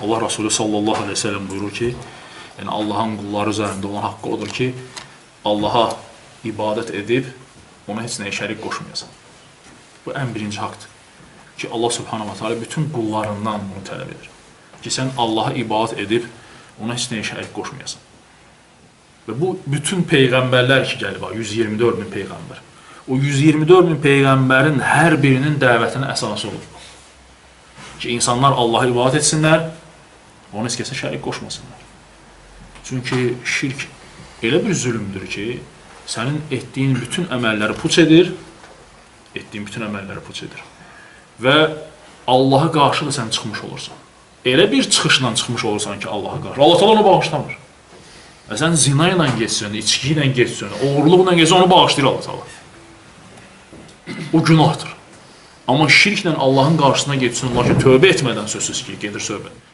Allah Resulü sallallahu aleyhi ve sellem buyurur ki, yəni Allahın qulları üzərində olan haqqı odur ki, Allaha ibadət edib, ona heç nəyə şərik qoşmayasan. Bu ən birinci haqdır ki, Allah subhanahu wa ta'ala bütün qullarından bunu tələb edir. Ki, sən Allaha ibadət edib, ona heç nəyə şərik qoşmayasan. Və bu, bütün peyğəmbərlər ki, gəlib, 124 min peyğəmbər. O 124 min peyğəmbərin hər birinin dəvətinin əsası olur. Ki, insanlar Allaha ibadət etsinlər, ona heç kəsə şərik qoşmasınlar. Çünki şirk elə bir zülümdür ki, sənin etdiyin bütün əməlləri puç edir, və Allaha qarşı da sən çıxmış olursan. Elə bir çıxışla çıxmış olursan ki, Allaha qarşı. Allah təala onu bağışlamır. Və sən zina ilə geçsən, içki ilə geçsən, oğurluqla geçsən, onu bağışlayır Allah təala. O günahdır. Amma şirklə Allahın qarşısına geçsin, lakin tövbə etmədən sözsüz ki, gedir söhbət.